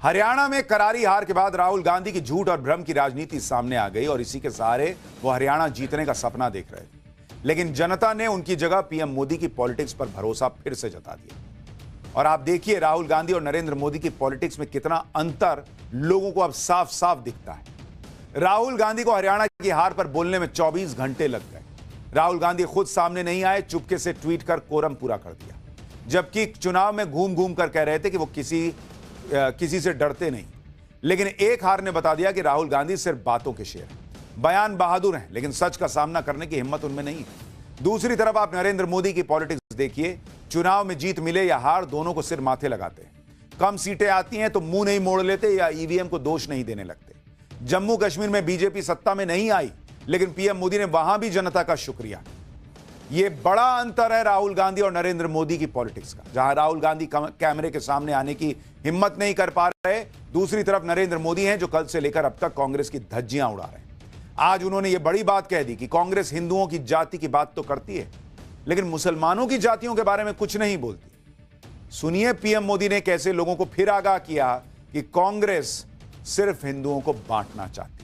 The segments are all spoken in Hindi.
हरियाणा में करारी हार के बाद राहुल गांधी की झूठ और भ्रम की राजनीति सामने आ गई और इसी के सहारे वो हरियाणा जीतने का सपना देख रहे थे। लेकिन जनता ने उनकी जगह पीएम मोदी की पॉलिटिक्स पर भरोसा फिर से जता दिया। और आप देखिए राहुल गांधी और नरेंद्र मोदी की पॉलिटिक्स में कितना अंतर लोगों को अब साफ साफ दिखता है। राहुल गांधी को हरियाणा की हार पर बोलने में 24 घंटे लग गए। राहुल गांधी खुद सामने नहीं आए, चुपके से ट्वीट कर कोरम पूरा कर दिया, जबकि चुनाव में घूम घूम कर कह रहे थे कि वो किसी से डरते नहीं। लेकिन एक हार ने बता दिया कि राहुल गांधी सिर्फ बातों के शेर हैं, बयान बहादुर हैं, लेकिन सच का सामना करने की हिम्मत उनमें नहीं है। दूसरी तरफ आप नरेंद्र मोदी की पॉलिटिक्स देखिए, चुनाव में जीत मिले या हार दोनों को सिर माथे लगाते हैं। कम सीटें आती हैं तो मुंह नहीं मोड़ लेते या ईवीएम को दोष नहीं देने लगते। जम्मू कश्मीर में बीजेपी सत्ता में नहीं आई, लेकिन पीएम मोदी ने वहां भी जनता का शुक्रिया। यह बड़ा अंतर है राहुल गांधी और नरेंद्र मोदी की पॉलिटिक्स का, जहां राहुल गांधी कैमरे के सामने आने की हिम्मत नहीं कर पा रहे, दूसरी तरफ नरेंद्र मोदी हैं जो कल से लेकर अब तक कांग्रेस की धज्जियां उड़ा रहे हैं। आज उन्होंने यह बड़ी बात कह दी कि कांग्रेस हिंदुओं की जाति की बात तो करती है, लेकिन मुसलमानों की जातियों के बारे में कुछ नहीं बोलती। सुनिए पीएम मोदी ने कैसे लोगों को फिर आगाह किया कि कांग्रेस सिर्फ हिंदुओं को बांटना चाहती।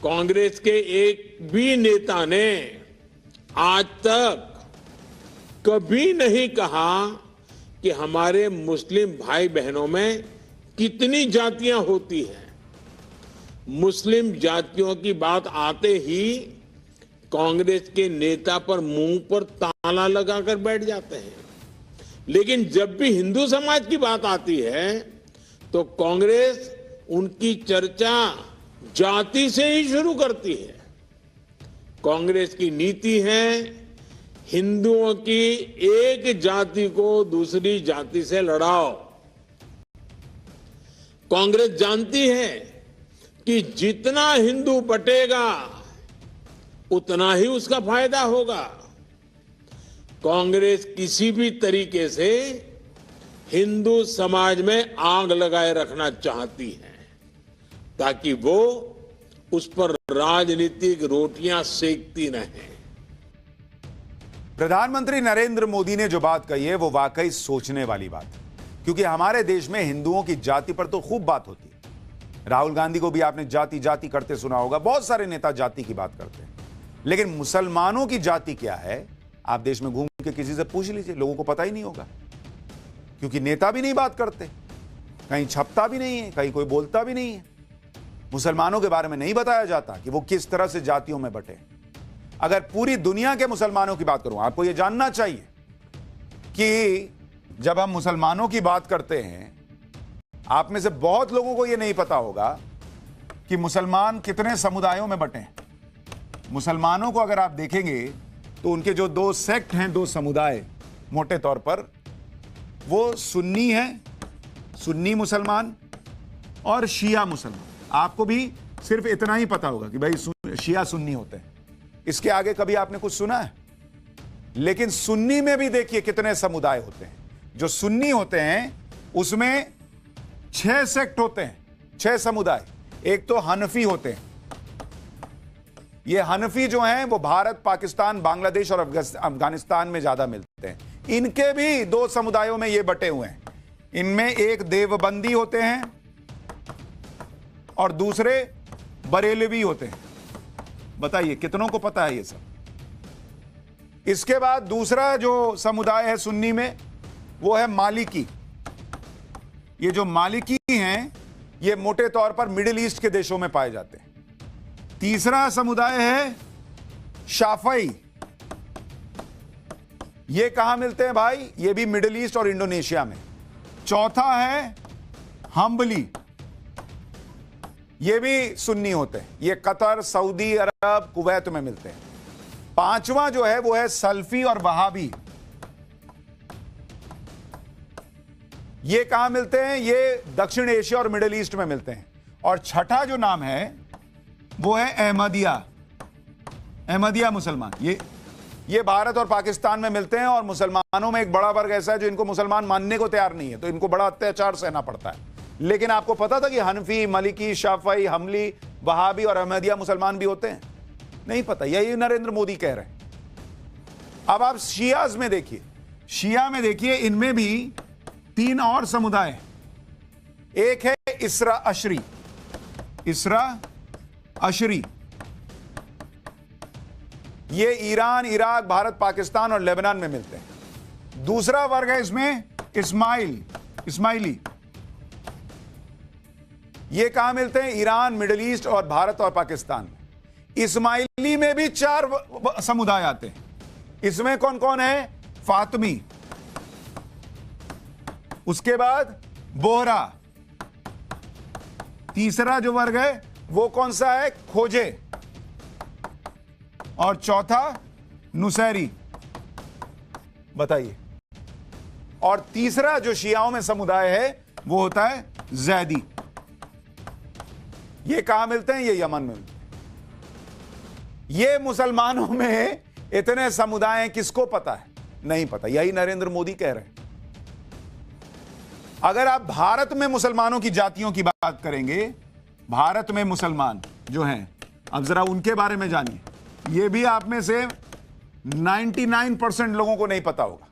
कांग्रेस के एक भी नेता ने आज तक कभी नहीं कहा कि हमारे मुस्लिम भाई बहनों में कितनी जातियां होती हैं। मुस्लिम जातियों की बात आते ही कांग्रेस के नेता पर मुंह पर ताला लगाकर बैठ जाते हैं। लेकिन जब भी हिंदू समाज की बात आती है तो कांग्रेस उनकी चर्चा जाति से ही शुरू करती है। कांग्रेस की नीति है हिंदुओं की एक जाति को दूसरी जाति से लड़ाओ। कांग्रेस जानती है कि जितना हिंदू बटेगा उतना ही उसका फायदा होगा। कांग्रेस किसी भी तरीके से हिंदू समाज में आग लगाए रखना चाहती है ताकि वो उस पर राजनीतिक रोटियां सेकती रहें। प्रधानमंत्री नरेंद्र मोदी ने जो बात कही है वो वाकई सोचने वाली बात है, क्योंकि हमारे देश में हिंदुओं की जाति पर तो खूब बात होती है। राहुल गांधी को भी आपने जाति जाति करते सुना होगा, बहुत सारे नेता जाति की बात करते हैं, लेकिन मुसलमानों की जाति क्या है आप देश में घूम के किसी से पूछ लीजिए, लोगों को पता ही नहीं होगा, क्योंकि नेता भी नहीं बात करते, कहीं छपता भी नहीं है, कहीं कोई बोलता भी नहीं है। मुसलमानों के बारे में नहीं बताया जाता कि वो किस तरह से जातियों में बटे। अगर पूरी दुनिया के मुसलमानों की बात करूं, आपको यह जानना चाहिए कि जब हम मुसलमानों की बात करते हैं, आप में से बहुत लोगों को यह नहीं पता होगा कि मुसलमान कितने समुदायों में बटे हैं। मुसलमानों को अगर आप देखेंगे तो उनके जो दो सेक्ट हैं, दो समुदाय मोटे तौर पर, वो सुन्नी है, सुन्नी मुसलमान और शिया मुसलमान। आपको भी सिर्फ इतना ही पता होगा कि भाई शिया सुन्नी होते हैं, इसके आगे कभी आपने कुछ सुना है? लेकिन सुन्नी में भी देखिए कितने समुदाय होते हैं। जो सुन्नी होते हैं उसमें 6 सेक्ट होते हैं, 6 समुदाय। एक तो हनफी होते हैं, ये हनफी जो हैं वो भारत, पाकिस्तान, बांग्लादेश और अफगानिस्तान में ज्यादा मिलते हैं। इनके भी 2 समुदायों में ये बटे हुए हैं। इनमें एक देवबंदी होते हैं और दूसरे बरेलवी होते हैं। बताइए कितनों को पता है ये सब? इसके बाद दूसरा जो समुदाय है सुन्नी में वो है मालिकी। ये जो मालिकी हैं ये मोटे तौर पर मिडिल ईस्ट के देशों में पाए जाते हैं। तीसरा समुदाय है शाफई। ये कहां मिलते हैं भाई? ये भी मिडिल ईस्ट और इंडोनेशिया में। चौथा है हम्बली, ये भी सुन्नी होते हैं, ये कतर, सऊदी अरब, कुवैत में मिलते हैं। पांचवा जो है वो है सल्फी और वहाबी। ये कहां मिलते हैं? ये दक्षिण एशिया और मिडिल ईस्ट में मिलते हैं। और छठा जो नाम है वो है अहमदिया। अहमदिया मुसलमान, ये भारत और पाकिस्तान में मिलते हैं। और मुसलमानों में एक बड़ा वर्ग ऐसा है जो इनको मुसलमान मानने को तैयार नहीं है, तो इनको बड़ा अत्याचार सहना पड़ता है। लेकिन आपको पता था कि हनफी, मलिकी, शाफई, हमली, वहाबी और अहमदिया मुसलमान भी होते हैं? नहीं पता, यही नरेंद्र मोदी कह रहे हैं। अब आप शियाज में देखिए, शिया में देखिए, इनमें भी 3 और समुदाय, एक है इसरा अशरी, इसरा अशरी। ये ईरान, इराक, भारत, पाकिस्तान और लेबनान में मिलते हैं। दूसरा वर्ग है इसमें इस्माइली। ये कहां मिलते हैं? ईरान, मिडिल ईस्ट और भारत और पाकिस्तान में। इस्माइली में भी 4 समुदाय आते हैं। इसमें कौन कौन है? फातमी, उसके बाद बोहरा, तीसरा जो वर्ग है वो कौन सा है? खोजे, और चौथा नुसैरी। बताइए। और तीसरा जो शियाओं में समुदाय है वो होता है जैदी। ये कहां मिलते हैं? ये यमन में मिलते हैं। ये मुसलमानों में इतने समुदाय हैं, किसको पता है? नहीं पता। यही नरेंद्र मोदी कह रहे हैं। अगर आप भारत में मुसलमानों की जातियों की बात करेंगे, भारत में मुसलमान जो हैं, अब जरा उनके बारे में जानिए। ये भी आप में से 99% लोगों को नहीं पता होगा।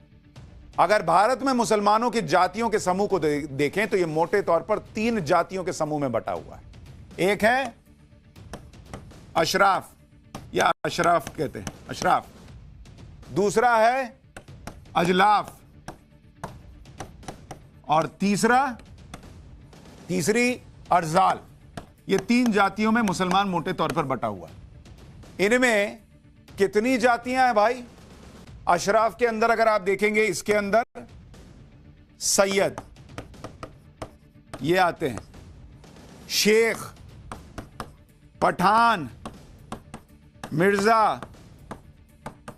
अगर भारत में मुसलमानों की जातियों के समूह को देखें तो ये मोटे तौर पर 3 जातियों के समूह में बटा हुआ है। एक है अशराफ, या अशराफ कहते हैं, अशराफ। दूसरा है अजलाफ, और तीसरी अर्जाल। ये 3 जातियों में मुसलमान मोटे तौर पर बटा हुआ है। इनमें कितनी जातियां हैं भाई? अशराफ के अंदर अगर आप देखेंगे, इसके अंदर सैयद ये आते हैं, शेख, पठान, मिर्जा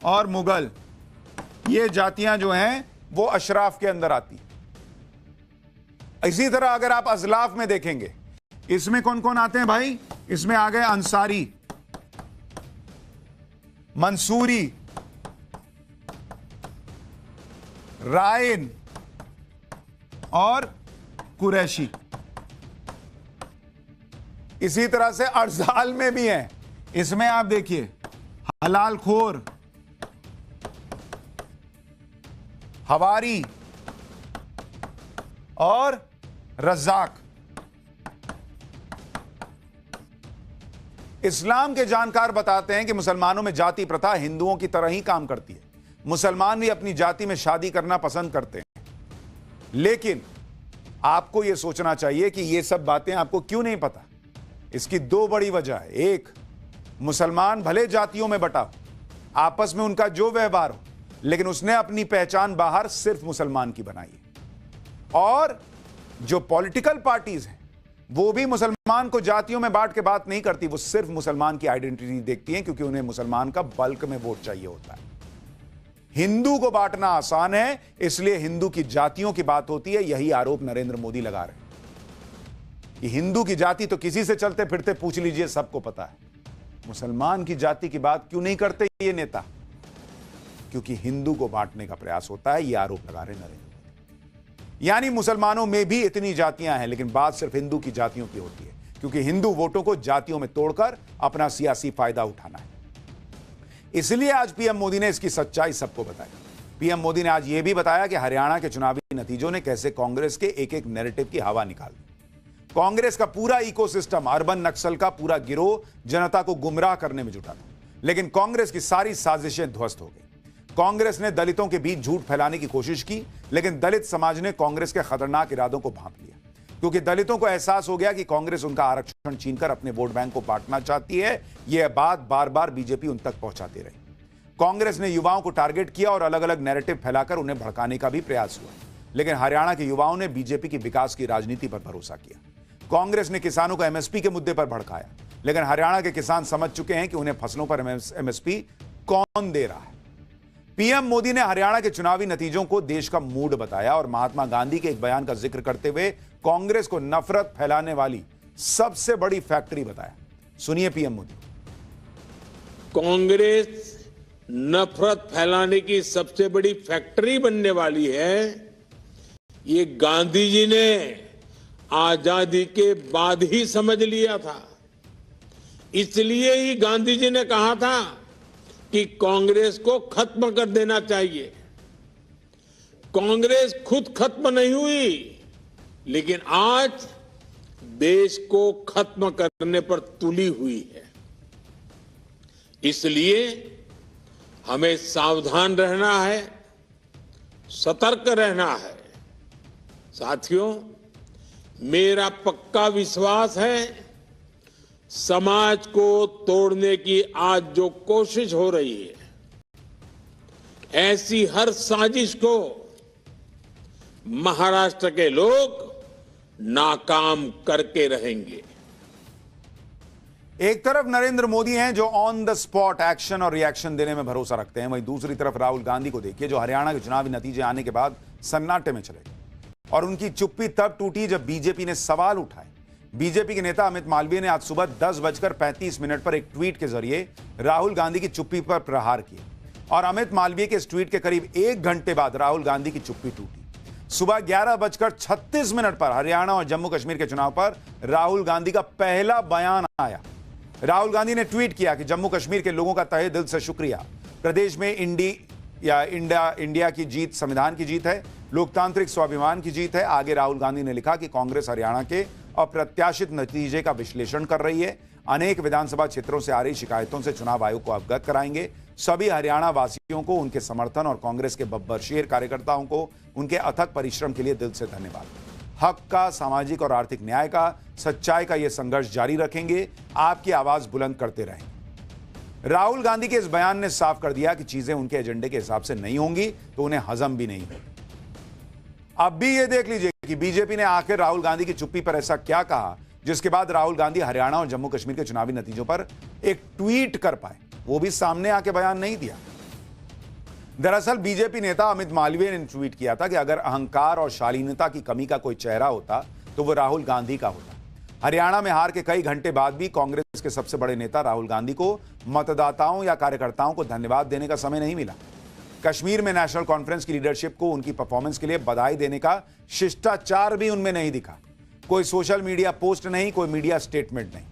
और मुगल। ये जातियां जो हैं वो अशराफ के अंदर आती। इसी तरह अगर आप अजलाफ में देखेंगे, इसमें कौन कौन आते हैं भाई? इसमें आ गए अंसारी, मंसूरी, रायन और कुरैशी। इसी तरह से अर्जाल में भी हैं। इसमें आप देखिए हलाल खोर, हवारी और रज़ाक। इस्लाम के जानकार बताते हैं कि मुसलमानों में जाति प्रथा हिंदुओं की तरह ही काम करती है। मुसलमान भी अपनी जाति में शादी करना पसंद करते हैं। लेकिन आपको यह सोचना चाहिए कि यह सब बातें आपको क्यों नहीं पता। इसकी 2 बड़ी वजह है। एक, मुसलमान भले जातियों में बटा हो, आपस में उनका जो व्यवहार हो, लेकिन उसने अपनी पहचान बाहर सिर्फ मुसलमान की बनाई है। और जो पॉलिटिकल पार्टीज हैं वो भी मुसलमान को जातियों में बांट के बात नहीं करती, वो सिर्फ मुसलमान की आइडेंटिटी देखती हैं, क्योंकि उन्हें मुसलमान का बल्क में वोट चाहिए होता है। हिंदू को बांटना आसान है, इसलिए हिंदू की जातियों की बात होती है। यही आरोप नरेंद्र मोदी लगा रहे हैं कि हिंदू की जाति तो किसी से चलते फिरते पूछ लीजिए, सबको पता है। मुसलमान की जाति की बात क्यों नहीं करते ये नेता? क्योंकि हिंदू को बांटने का प्रयास होता है। यह आरोप लगा रहे नरेंद्र मोदी। यानी मुसलमानों में भी इतनी जातियां हैं, लेकिन बात सिर्फ हिंदू की जातियों की होती है, क्योंकि हिंदू वोटों को जातियों में तोड़कर अपना सियासी फायदा उठाना है। इसलिए आज पीएम मोदी ने इसकी सच्चाई सबको बताई। पीएम मोदी ने आज यह भी बताया कि हरियाणा के चुनावी नतीजों ने कैसे कांग्रेस के एक एक नैरेटिव की हवा निकाल दी। कांग्रेस का पूरा इकोसिस्टम, अर्बन नक्सल का पूरा गिरोह जनता को गुमराह करने में जुटा था, लेकिन कांग्रेस की सारी साजिशें ध्वस्त हो गई। कांग्रेस ने दलितों के बीच झूठ फैलाने की कोशिश की, लेकिन दलित समाज ने कांग्रेस के खतरनाक इरादों को भांप लिया, क्योंकि दलितों को एहसास हो गया कि कांग्रेस उनका आरक्षण छीनकर अपने वोट बैंक को बांटना चाहती है। यह बात बार बार बीजेपी उन तक पहुंचाती रही। कांग्रेस ने युवाओं को टारगेट किया और अलग अलग नैरेटिव फैलाकर उन्हें भड़काने का भी प्रयास हुआ, लेकिन हरियाणा के युवाओं ने बीजेपी की विकास की राजनीति पर भरोसा किया। कांग्रेस ने किसानों को एमएसपी के मुद्दे पर भड़काया, लेकिन हरियाणा के किसान समझ चुके हैं कि उन्हें फसलों पर एमएसपी कौन दे रहा है। पीएम मोदी ने हरियाणा के चुनावी नतीजों को देश का मूड बताया और महात्मा गांधी के एक बयान का जिक्र करते हुए कांग्रेस को नफरत फैलाने वाली सबसे बड़ी फैक्ट्री बताया। सुनिए पीएम मोदी। कांग्रेस नफरत फैलाने की सबसे बड़ी फैक्ट्री बनने वाली है, ये गांधी जी ने आजादी के बाद ही समझ लिया था। इसलिए ही गांधी जी ने कहा था कि कांग्रेस को खत्म कर देना चाहिए। कांग्रेस खुद खत्म नहीं हुई, लेकिन आज देश को खत्म करने पर तुली हुई है। इसलिए हमें सावधान रहना है, सतर्क रहना है। साथियों, मेरा पक्का विश्वास है, समाज को तोड़ने की आज जो कोशिश हो रही है, ऐसी हर साजिश को महाराष्ट्र के लोग नाकाम करके रहेंगे। एक तरफ नरेंद्र मोदी हैं जो ऑन द स्पॉट एक्शन और रिएक्शन देने में भरोसा रखते हैं, वहीं दूसरी तरफ राहुल गांधी को देखिए जो हरियाणा के चुनावी नतीजे आने के बाद सन्नाटे में चले गए और उनकी चुप्पी तब टूटी जब बीजेपी ने सवाल उठाए। बीजेपी के नेता अमित मालवीय ने आज सुबह 10:35 पर एक ट्वीट के जरिए राहुल गांधी की चुप्पी पर प्रहार किया और अमित मालवीय के इस ट्वीट के करीब 1 घंटे बाद राहुल गांधी की चुप्पी टूटी। सुबह 11:36 पर हरियाणा और जम्मू कश्मीर के चुनाव पर राहुल गांधी का पहला बयान आया। राहुल गांधी ने ट्वीट किया कि जम्मू कश्मीर के लोगों का तहे दिल से शुक्रिया। प्रदेश में इंडिया की जीत संविधान की जीत है, लोकतांत्रिक स्वाभिमान की जीत है। आगे राहुल गांधी ने लिखा कि कांग्रेस हरियाणा के अप्रत्याशित नतीजे का विश्लेषण कर रही है, अनेक विधानसभा क्षेत्रों से आ रही शिकायतों से चुनाव आयोग को अवगत कराएंगे। सभी हरियाणा वासियों को उनके समर्थन और कांग्रेस के बब्बरशेर कार्यकर्ताओं को उनके अथक परिश्रम के लिए दिल से धन्यवाद। हक का, सामाजिक और आर्थिक न्याय का, सच्चाई का यह संघर्ष जारी रखेंगे, आपकी आवाज बुलंद करते रहेंगे। राहुल गांधी के इस बयान ने साफ कर दिया कि चीजें उनके एजेंडे के हिसाब से नहीं होंगी तो उन्हें हजम भी नहीं होगी। अब भी यह देख लीजिए कि बीजेपी ने आखिर राहुल गांधी की चुप्पी पर ऐसा क्या कहा जिसके बाद राहुल गांधी हरियाणा और जम्मू कश्मीर के चुनावी नतीजों पर एक ट्वीट कर पाए, वो भी सामने आके बयान नहीं दिया। दरअसल बीजेपी नेता अमित मालवीय ने ट्वीट किया था कि अगर अहंकार और शालीनता की कमी का कोई चेहरा होता तो वो राहुल गांधी का होता। हरियाणा में हार के कई घंटे बाद भी कांग्रेस के सबसे बड़े नेता राहुल गांधी को मतदाताओं या कार्यकर्ताओं को धन्यवाद देने का समय नहीं मिला। कश्मीर में नेशनल कॉन्फ्रेंस की लीडरशिप को उनकी परफॉर्मेंस के लिए बधाई देने का शिष्टाचार भी उनमें नहीं दिखा। कोई सोशल मीडिया पोस्ट नहीं, कोई मीडिया स्टेटमेंट नहीं।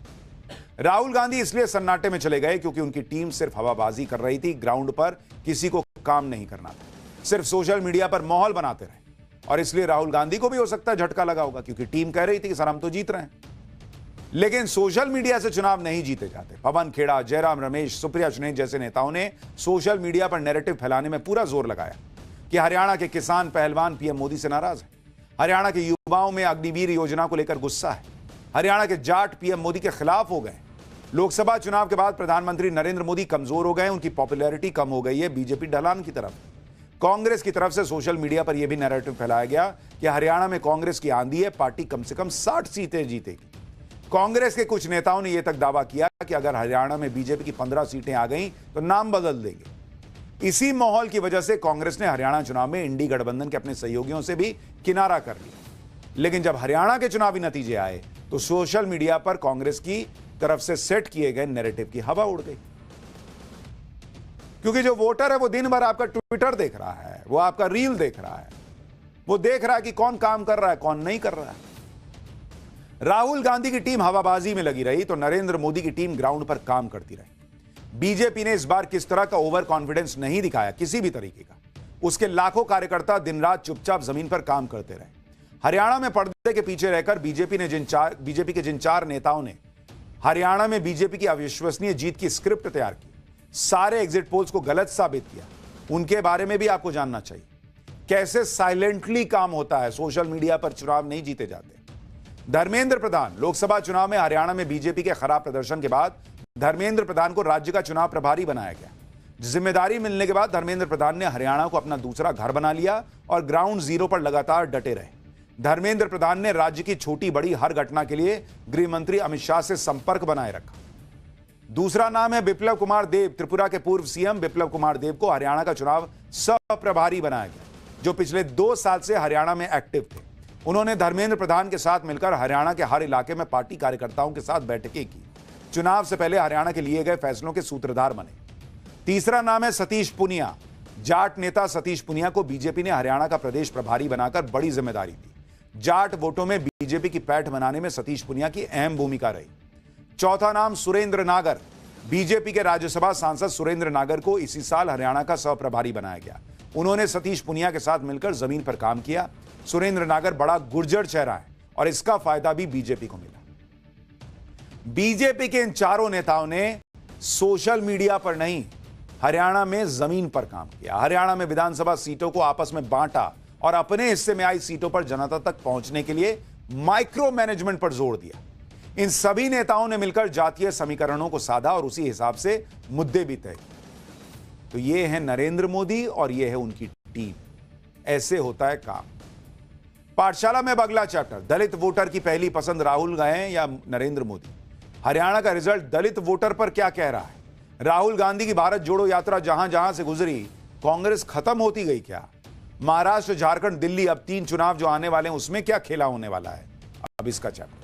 राहुल गांधी इसलिए सन्नाटे में चले गए क्योंकि उनकी टीम सिर्फ हवाबाजी कर रही थी, ग्राउंड पर किसी को काम नहीं करना था, सिर्फ सोशल मीडिया पर माहौल बनाते रहे। और इसलिए राहुल गांधी को भी हो सकता है झटका लगा होगा क्योंकि टीम कह रही थी कि सर हम तो जीत रहे हैं। लेकिन सोशल मीडिया से चुनाव नहीं जीते जाते। पवन खेड़ा, जयराम रमेश, सुप्रिया सुले जैसे नेताओं ने सोशल मीडिया पर नैरेटिव फैलाने में पूरा जोर लगाया कि हरियाणा के किसान पहलवान पीएम मोदी से नाराज है, हरियाणा के युवाओं में अग्निवीर योजना को लेकर गुस्सा है, हरियाणा के जाट पीएम मोदी के खिलाफ हो गए। लोकसभा चुनाव के बाद प्रधानमंत्री नरेंद्र मोदी कमजोर हो गए, उनकी पॉपुलैरिटी कम हो गई है, बीजेपी ढलान की तरफ। कांग्रेस की तरफ से सोशल मीडिया पर यह भी नैरेटिव फैलाया गया कि हरियाणा में कांग्रेस की आंधी है, पार्टी कम से कम 60 सीटें जीतेगी। कांग्रेस के कुछ नेताओं ने यह तक दावा किया कि अगर हरियाणा में बीजेपी की 15 सीटें आ गई तो नाम बदल देंगे। इसी माहौल की वजह से कांग्रेस ने हरियाणा चुनाव में इंडी गठबंधन के अपने सहयोगियों से भी किनारा कर लिया। लेकिन जब हरियाणा के चुनावी नतीजे आए तो सोशल मीडिया पर कांग्रेस की तरफ से सेट किए गए नैरेटिव की हवा उड़ गई, क्योंकि जो वोटर है वो दिन भर आपका ट्विटर देख रहा है, वो आपका रील देख रहा है, वो देख रहा है कि कौन काम कर रहा है, कौन नहीं कर रहा है। राहुल गांधी की टीम हवाबाजी में लगी रही तो नरेंद्र मोदी की टीम ग्राउंड पर काम करती रही। बीजेपी ने इस बार किस तरह का ओवर कॉन्फिडेंस नहीं दिखाया, किसी भी तरीके का। उसके लाखों कार्यकर्ता दिन रात चुपचाप जमीन पर काम करते रहे। हरियाणा में पर्दे के पीछे रहकर बीजेपी के जिन 4 नेताओं ने हरियाणा में बीजेपी की अविश्वसनीय जीत की स्क्रिप्ट तैयार की, सारे एग्जिट पोल्स को गलत साबित किया, उनके बारे में भी आपको जानना चाहिए। कैसे साइलेंटली काम होता है, सोशल मीडिया पर चुनाव नहीं जीते जाते। धर्मेंद्र प्रधान, लोकसभा चुनाव में हरियाणा में बीजेपी के खराब प्रदर्शन के बाद धर्मेंद्र प्रधान को राज्य का चुनाव प्रभारी बनाया गया। जिम्मेदारी मिलने के बाद धर्मेंद्र प्रधान ने हरियाणा को अपना दूसरा घर बना लिया और ग्राउंड जीरो पर लगातार डटे रहे। धर्मेंद्र प्रधान ने राज्य की छोटी बड़ी हर घटना के लिए गृह मंत्री अमित शाह से संपर्क बनाए रखा। दूसरा नाम है बिप्लब कुमार देब। त्रिपुरा के पूर्व सीएम बिप्लब कुमार देब को हरियाणा का चुनाव सह प्रभारी बनाया गया, जो पिछले 2 साल से हरियाणा में एक्टिव थे। उन्होंने धर्मेंद्र प्रधान के साथ मिलकर हरियाणा के हर इलाके में पार्टी कार्यकर्ताओं के साथ बैठकें की। चुनाव से पहले हरियाणा के लिए गए फैसलों के सूत्रधार बने। तीसरा नाम है सतीश पुनिया। जाट नेता सतीश पुनिया को बीजेपी ने हरियाणा का प्रदेश प्रभारी बनाकर बड़ी जिम्मेदारी दी। जाट वोटों में बीजेपी की पैठ बनाने में सतीश पुनिया की अहम भूमिका रही। चौथा नाम सुरेंद्र नागर। बीजेपी के राज्यसभा सांसद सुरेंद्र नागर को इसी साल हरियाणा का सह प्रभारी बनाया गया। उन्होंने सतीश पुनिया के साथ मिलकर जमीन पर काम किया। सुरेंद्र नागर बड़ा गुर्जर चेहरा है और इसका फायदा भी बीजेपी को मिला। बीजेपी के इन चारों नेताओं ने सोशल मीडिया पर नहीं, हरियाणा में जमीन पर काम किया। हरियाणा में विधानसभा सीटों को आपस में बांटा और अपने हिस्से में आई सीटों पर जनता तक पहुंचने के लिए माइक्रो मैनेजमेंट पर जोर दिया। इन सभी नेताओं ने मिलकर जातीय समीकरणों को साधा और उसी हिसाब से मुद्दे भी तय। तो ये है नरेंद्र मोदी और ये है उनकी टीम। ऐसे होता है काम। पाठशाला में अब अगला चैप्टर, दलित वोटर की पहली पसंद राहुल गए या नरेंद्र मोदी। हरियाणा का रिजल्ट दलित वोटर पर क्या कह रहा है? राहुल गांधी की भारत जोड़ो यात्रा जहां जहां से गुजरी, कांग्रेस खत्म होती गई क्या? महाराष्ट्र, झारखंड, दिल्ली, अब 3 चुनाव जो आने वाले हैं उसमें क्या खेला होने वाला है? अब इसका चैप्टर।